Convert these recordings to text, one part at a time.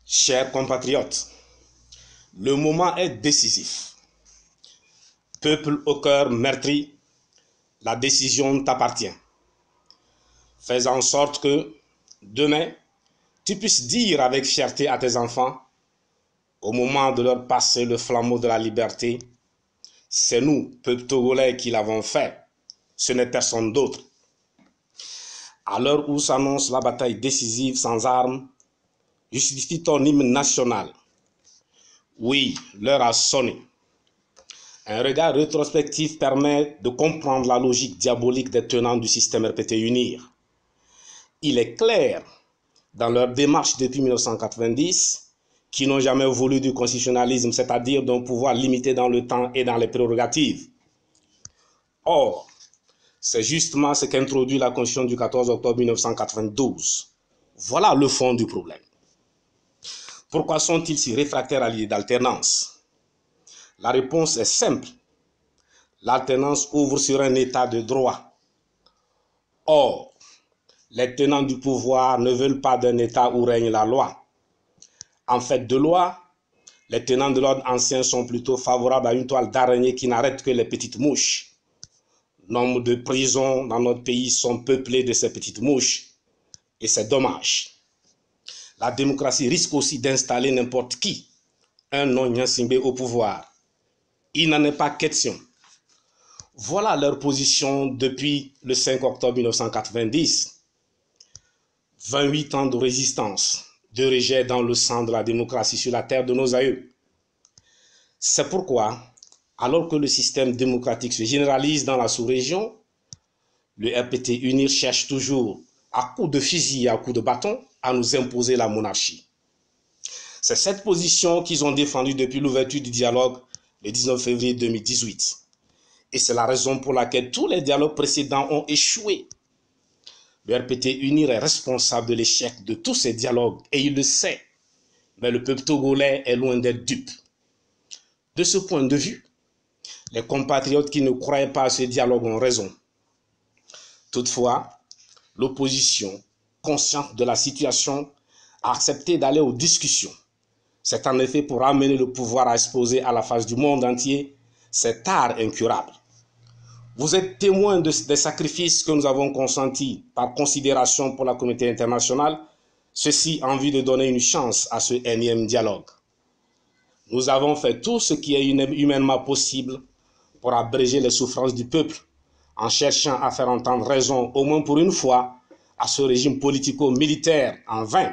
Chers compatriotes, le moment est décisif. Peuple au cœur meurtri, la décision t'appartient. Fais en sorte que, demain, tu puisses dire avec fierté à tes enfants, au moment de leur passer le flambeau de la liberté, c'est nous, peuple togolais, qui l'avons fait, ce n'est personne d'autre. À l'heure où s'annonce la bataille décisive sans armes, justifie ton hymne national. Oui, l'heure a sonné. Un regard rétrospectif permet de comprendre la logique diabolique des tenants du système RPT-UNIR. Il est clair, dans leur démarche depuis 1990, qu'ils n'ont jamais voulu du constitutionnalisme, c'est-à-dire d'un pouvoir limité dans le temps et dans les prérogatives. Or, c'est justement ce qu'introduit la Constitution du 14 octobre 1992. Voilà le fond du problème. Pourquoi sont-ils si réfractaires à l'idée d'alternance? La réponse est simple. L'alternance ouvre sur un état de droit. Or, les tenants du pouvoir ne veulent pas d'un état où règne la loi. En fait de loi, les tenants de l'ordre ancien sont plutôt favorables à une toile d'araignée qui n'arrête que les petites mouches. Nombre de prisons dans notre pays sont peuplées de ces petites mouches. Et c'est dommage. La démocratie risque aussi d'installer n'importe qui, un non-Nyansimbe au pouvoir. Il n'en est pas question. Voilà leur position depuis le 5 octobre 1990. 28 ans de résistance, de rejet dans le sang de la démocratie sur la terre de nos aïeux. C'est pourquoi, alors que le système démocratique se généralise dans la sous-région, le RPT-UNIR cherche toujours, à coups de fusil et à coups de bâton, à nous imposer la monarchie. C'est cette position qu'ils ont défendue depuis l'ouverture du dialogue le 19 février 2018. Et c'est la raison pour laquelle tous les dialogues précédents ont échoué. Le RPT-UNIR est responsable de l'échec de tous ces dialogues et il le sait. Mais le peuple togolais est loin d'être dupe. De ce point de vue, les compatriotes qui ne croyaient pas à ce dialogue ont raison. Toutefois, l'opposition, consciente de la situation, a accepté d'aller aux discussions. C'est en effet pour amener le pouvoir à exposer à la face du monde entier cet art incurable. Vous êtes témoins des sacrifices que nous avons consentis par considération pour la communauté internationale, ceci en vue de donner une chance à ce énième dialogue. Nous avons fait tout ce qui est humainement possible pour abréger les souffrances du peuple, en cherchant à faire entendre raison, au moins pour une fois, à ce régime politico-militaire en vain.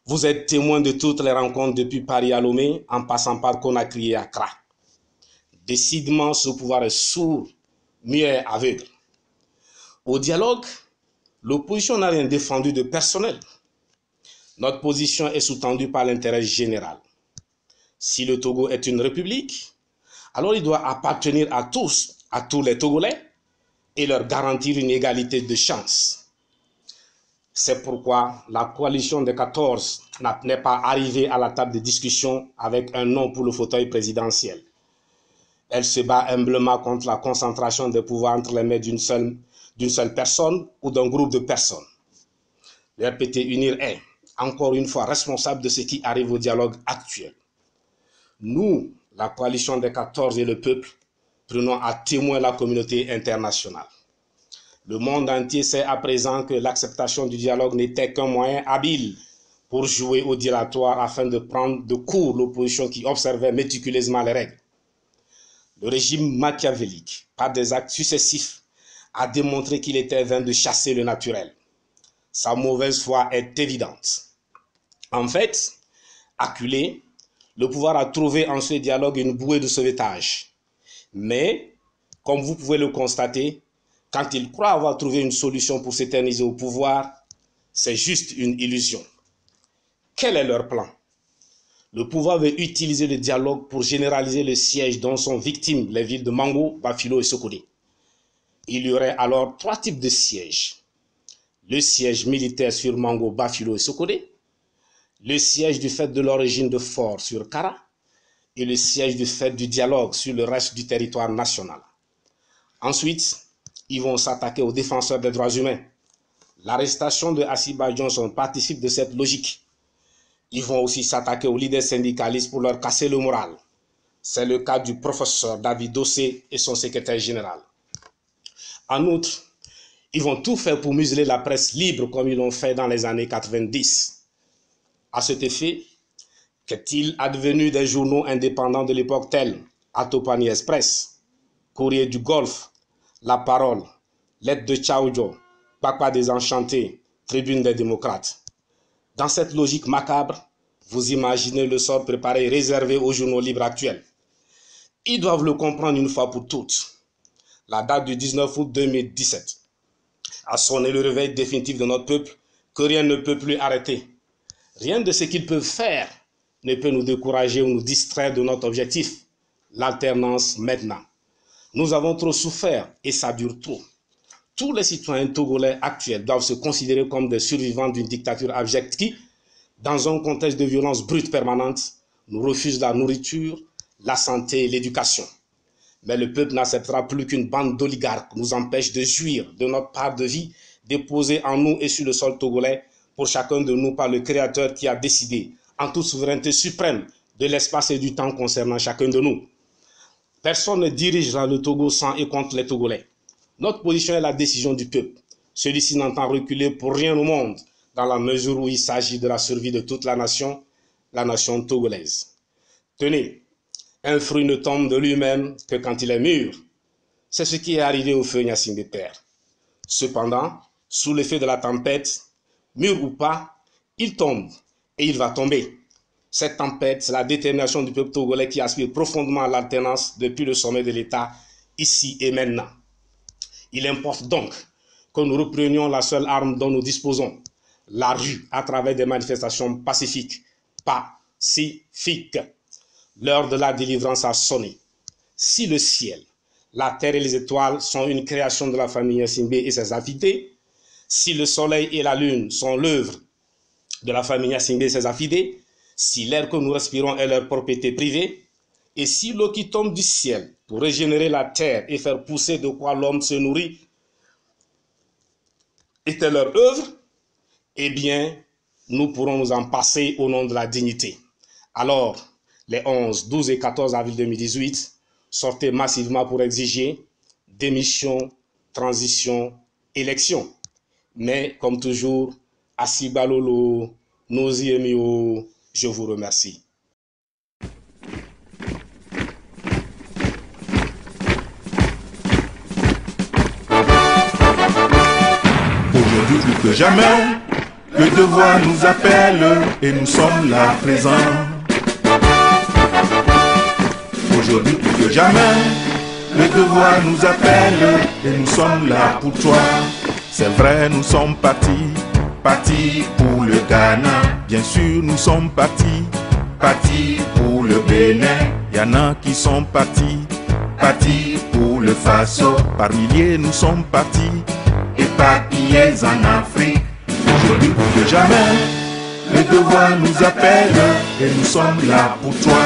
Vous êtes témoins de toutes les rencontres depuis Paris à Lomé, en passant par Conakry et Accra. Décidément, ce pouvoir est sourd, muet, aveugle. Au dialogue, l'opposition n'a rien défendu de personnel. Notre position est sous-tendue par l'intérêt général. Si le Togo est une république, alors il doit appartenir à tous les Togolais, et leur garantir une égalité de chance. C'est pourquoi la coalition des 14 n'est pas arrivée à la table de discussion avec un nom pour le fauteuil présidentiel. Elle se bat humblement contre la concentration des pouvoirs entre les mains d'une seule personne ou d'un groupe de personnes. Le RPT-UNIR est, encore une fois, responsable de ce qui arrive au dialogue actuel. Nous, la coalition des 14 et le peuple, prenons à témoin la communauté internationale. Le monde entier sait à présent que l'acceptation du dialogue n'était qu'un moyen habile pour jouer au dilatoire afin de prendre de court l'opposition qui observait méticuleusement les règles. Le régime machiavélique, par des actes successifs, a démontré qu'il était vain de chasser le naturel. Sa mauvaise foi est évidente. En fait, acculé, le pouvoir a trouvé en ce dialogue une bouée de sauvetage. Mais, comme vous pouvez le constater, quand ils croient avoir trouvé une solution pour s'éterniser au pouvoir, c'est juste une illusion. Quel est leur plan? Le pouvoir veut utiliser le dialogue pour généraliser le siège dont sont victimes les villes de Mango, Bafilo et Sokodé. Il y aurait alors 3 types de sièges. Le siège militaire sur Mango, Bafilo et Sokodé, le siège du fait de l'origine de fort sur Kara et le siège du fait du dialogue sur le reste du territoire national. Ensuite, ils vont s'attaquer aux défenseurs des droits humains. L'arrestation de Asiba Johnson participe de cette logique. Ils vont aussi s'attaquer aux leaders syndicalistes pour leur casser le moral. C'est le cas du professeur David Dossé et son secrétaire général. En outre, ils vont tout faire pour museler la presse libre comme ils l'ont fait dans les années 90. À cet effet, qu'est-il advenu des journaux indépendants de l'époque tels Atopani Express, Courrier du Golfe, La Parole, Lettre de Tchaoudjo, Papa des Enchantés, Tribune des démocrates? Dans cette logique macabre, vous imaginez le sort préparé et réservé aux journaux libres actuels. Ils doivent le comprendre une fois pour toutes. La date du 19 août 2017 a sonné le réveil définitif de notre peuple que rien ne peut plus arrêter. Rien de ce qu'ils peuvent faire ne peut nous décourager ou nous distraire de notre objectif, l'alternance maintenant. Nous avons trop souffert et ça dure trop. Tous les citoyens togolais actuels doivent se considérer comme des survivants d'une dictature abjecte qui, dans un contexte de violence brute permanente, nous refuse la nourriture, la santé et l'éducation. Mais le peuple n'acceptera plus qu'une bande d'oligarques nous empêche de jouir de notre part de vie déposée en nous et sur le sol togolais pour chacun de nous par le Créateur qui a décidé, en toute souveraineté suprême, de l'espace et du temps concernant chacun de nous. Personne ne dirigera le Togo sans et contre les Togolais. Notre position est la décision du peuple. Celui-ci n'entend reculer pour rien au monde, dans la mesure où il s'agit de la survie de toute la nation togolaise. Tenez, un fruit ne tombe de lui-même que quand il est mûr. C'est ce qui est arrivé au feu Gnassingbé Père. Cependant, sous l'effet de la tempête, mûr ou pas, il tombe et il va tomber. Cette tempête, c'est la détermination du peuple togolais qui aspire profondément à l'alternance depuis le sommet de l'État, ici et maintenant. Il importe donc que nous reprenions la seule arme dont nous disposons, la rue, à travers des manifestations pacifiques. Pacifiques. L'heure de la délivrance a sonné. Si le ciel, la terre et les étoiles sont une création de la famille Gnassingbé et ses affidés, si le soleil et la lune sont l'œuvre de la famille Gnassingbé et ses affidés, si l'air que nous respirons est leur propriété privée, et si l'eau qui tombe du ciel pour régénérer la terre et faire pousser de quoi l'homme se nourrit était leur œuvre, eh bien, nous pourrons nous en passer au nom de la dignité. Alors, les 11, 12 et 14 avril 2018, sortez massivement pour exiger démission, transition, élection. Mais, comme toujours, Asibalolo, Nozi Emio, je vous remercie. Aujourd'hui plus que jamais, le devoir nous appelle et nous sommes là présents. Aujourd'hui plus que jamais, le devoir nous appelle et nous sommes là pour toi. C'est vrai, nous sommes partis pour le Ghana. Bien sûr, nous sommes partis pour le Bénin. Y en a qui sont partis pour le Faso. Par milliers, nous sommes partis, éparpillés en Afrique. Aujourd'hui plus que jamais, le devoir nous appelle et nous sommes là pour toi.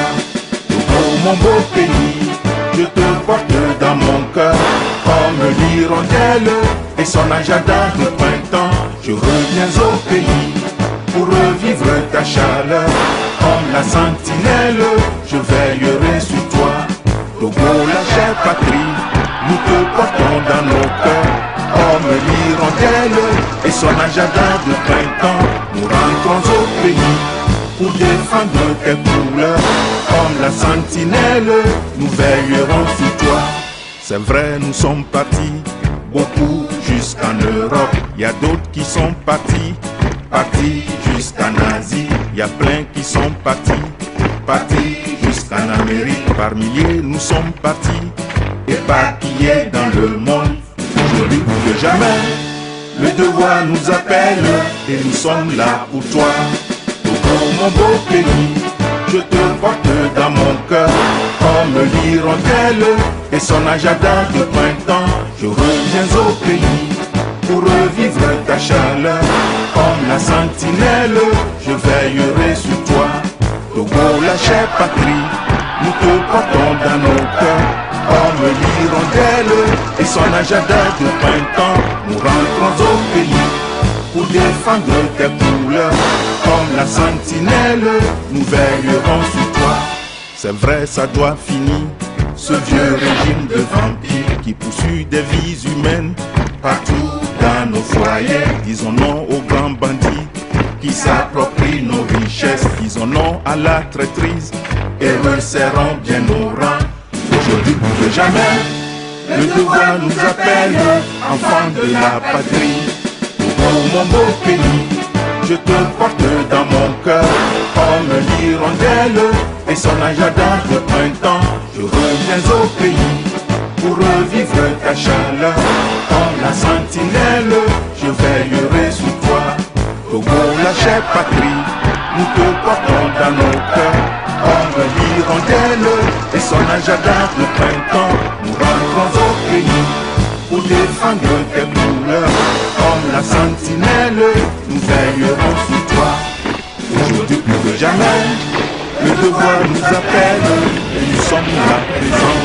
Togo, mon beau pays, je te porte dans mon cœur comme l'hirondelle et son agenda de printemps. Je reviens au pays pour revivre ta chaleur. Comme la sentinelle, je veillerai sur toi. Togo, la chère patrie, nous te portons dans nos cœurs. Comme l'hirondelle et son agenda de printemps, nous rentrons au pays pour défendre tes couleurs. Comme la sentinelle, nous veillerons sur toi. C'est vrai, nous sommes partis, beaucoup jusqu'en Europe. Il y a d'autres qui sont partis jusqu'en Asie. Il y a plein qui sont partis jusqu'en Amérique. Par milliers, nous sommes partis, éparpillés dans le monde. Aujourd'hui plus que jamais, le devoir nous appelle et nous sommes là pour toi. Togo, mon beau pays, je te porte dans mon cœur comme l'hirondelle et son agenda de printemps. Je reviens au pays pour revivre ta chaleur. Comme la sentinelle, je veillerai sur toi. Togo, la chère patrie, nous te portons dans nos cœurs. Comme l'hirondelle et son agenda de printemps, nous rentrons au pays pour défendre tes couleurs. Comme la la sentinelle, nous veillerons sur toi. C'est vrai, ça doit finir, ce vieux régime de vampires qui poursuit des vies humaines partout dans nos foyers. Disons non aux grands bandits qui s'approprient nos richesses. Disons non à la traîtrise et resserrons bien nos rangs. Aujourd'hui plus que jamais, le devoir nous appelle, enfants de la patrie. Pour mon beau pays, je te porte dans mon cœur comme l'hirondelle et son agenda de printemps. Je reviens au pays pour revivre ta chaleur. Comme la sentinelle, je veillerai sur toi. Togo, la chère patrie, nous te portons dans nos cœurs. Comme l'hirondelle et son agenda de printemps, nous rentrons au pays pour défendre tes couleurs. Comme la sentinelle, nous veillerons sur toi. Aujourd'hui plus que jamais, le devoir nous appelle et nous sommes là présents.